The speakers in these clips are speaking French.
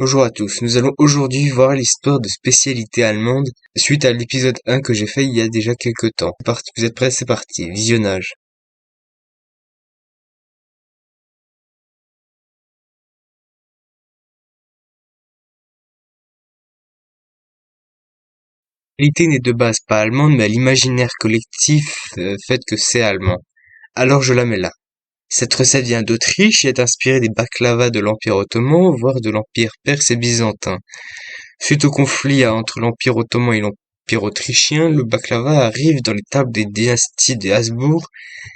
Bonjour à tous, nous allons aujourd'hui voir l'histoire de spécialités allemandes suite à l'épisode 1 que j'ai fait il y a déjà quelques temps. Vous êtes prêts? C'est parti, visionnage. L'idée n'est de base pas allemande, mais l'imaginaire collectif fait que c'est allemand. Alors je la mets là. Cette recette vient d'Autriche et est inspirée des baklavas de l'Empire ottoman, voire de l'Empire perse et byzantin. Suite au conflit entre l'Empire ottoman et l'Empire autrichien, le baklava arrive dans les tables des dynasties des Habsbourg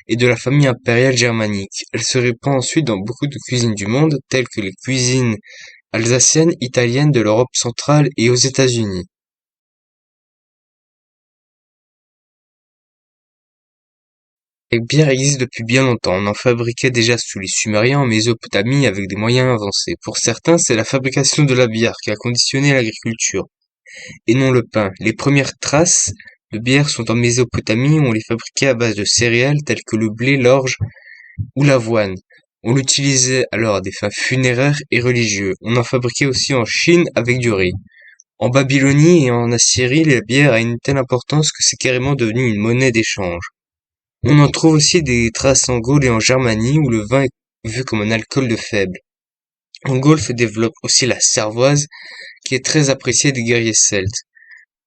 et de la famille impériale germanique. Elle se répand ensuite dans beaucoup de cuisines du monde, telles que les cuisines alsaciennes, italiennes, de l'Europe centrale et aux États-Unis. Les bières existent depuis bien longtemps. On en fabriquait déjà sous les Sumériens en Mésopotamie avec des moyens avancés. Pour certains, c'est la fabrication de la bière qui a conditionné l'agriculture, et non le pain. Les premières traces de bière sont en Mésopotamie où on les fabriquait à base de céréales telles que le blé, l'orge ou l'avoine. On l'utilisait alors à des fins funéraires et religieux. On en fabriquait aussi en Chine avec du riz. En Babylonie et en Assyrie, la bière a une telle importance que c'est carrément devenu une monnaie d'échange. On en trouve aussi des traces en Gaule et en Germanie où le vin est vu comme un alcool de faible. En Gaule se développe aussi la cervoise qui est très appréciée des guerriers celtes.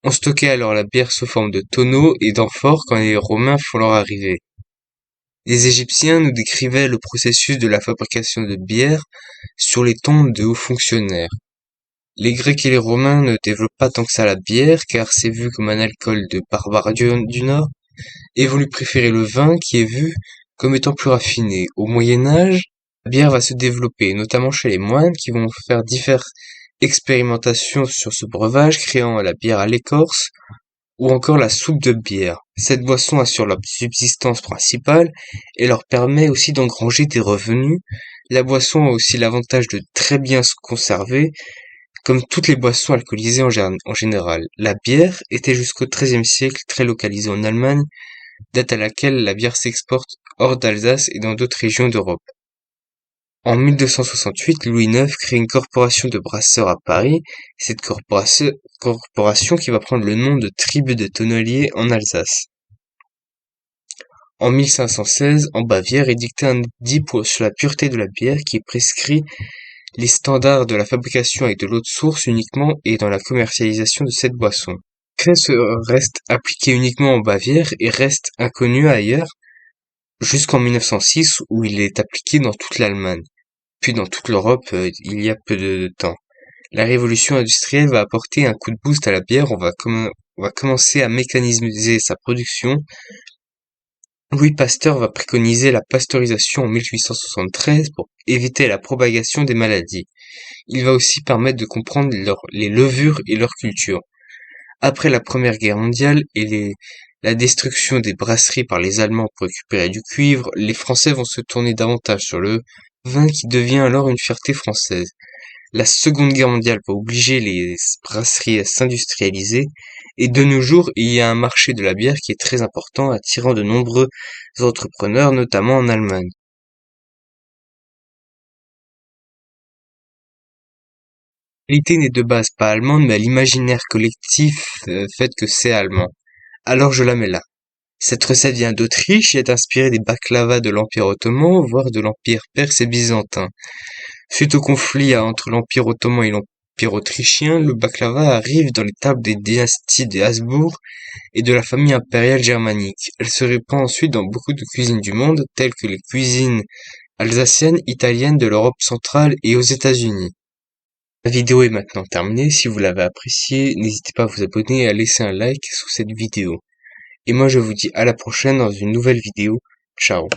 On stockait alors la bière sous forme de tonneaux et d'amphores quand les Romains font leur arrivée. Les Égyptiens nous décrivaient le processus de la fabrication de bière sur les tombes de hauts fonctionnaires. Les Grecs et les Romains ne développent pas tant que ça la bière, car c'est vu comme un alcool de barbares du Nord, et vont lui préférer le vin qui est vu comme étant plus raffiné. Au Moyen Âge, la bière va se développer, notamment chez les moines qui vont faire diverses expérimentations sur ce breuvage, créant la bière à l'écorce, ou encore la soupe de bière. Cette boisson assure leur subsistance principale et leur permet aussi d'engranger des revenus. La boisson a aussi l'avantage de très bien se conserver, comme toutes les boissons alcoolisées en général. La bière était jusqu'au XIIIe siècle très localisée en Allemagne, date à laquelle la bière s'exporte hors d'Alsace et dans d'autres régions d'Europe. En 1268, Louis IX crée une corporation de brasseurs à Paris, cette corporation qui va prendre le nom de Tribu de Tonneliers en Alsace. En 1516, en Bavière, est dicté un édit sur la pureté de la bière qui prescrit les standards de la fabrication avec de l'eau de source uniquement et dans la commercialisation de cette boisson. Le décret reste appliqué uniquement en Bavière et reste inconnu ailleurs jusqu'en 1906 où il est appliqué dans toute l'Allemagne. Puis dans toute l'Europe il y a peu de temps. La révolution industrielle va apporter un coup de boost à la bière, on va commencer à mécaniser sa production. Louis Pasteur va préconiser la pasteurisation en 1873 pour éviter la propagation des maladies. Il va aussi permettre de comprendre les levures et leur culture. Après la Première Guerre mondiale et la destruction des brasseries par les Allemands pour récupérer du cuivre, les Français vont se tourner davantage sur le vin qui devient alors une fierté française. La Seconde Guerre mondiale va obliger les brasseries à s'industrialiser et de nos jours, il y a un marché de la bière qui est très important, attirant de nombreux entrepreneurs, notamment en Allemagne. L'idée n'est de base pas allemande, mais l'imaginaire collectif fait que c'est allemand. Alors je la mets là. Cette recette vient d'Autriche et est inspirée des baklavas de l'Empire ottoman, voire de l'Empire perse et byzantin. Suite au conflit entre l'Empire ottoman et l'Empire autrichien, le baklava arrive dans les tables des dynasties des Habsbourg et de la famille impériale germanique. Elle se répand ensuite dans beaucoup de cuisines du monde, telles que les cuisines alsaciennes, italiennes, de l'Europe centrale et aux États-Unis. La vidéo est maintenant terminée. Si vous l'avez appréciée, n'hésitez pas à vous abonner et à laisser un like sous cette vidéo. Et moi je vous dis à la prochaine dans une nouvelle vidéo. Ciao.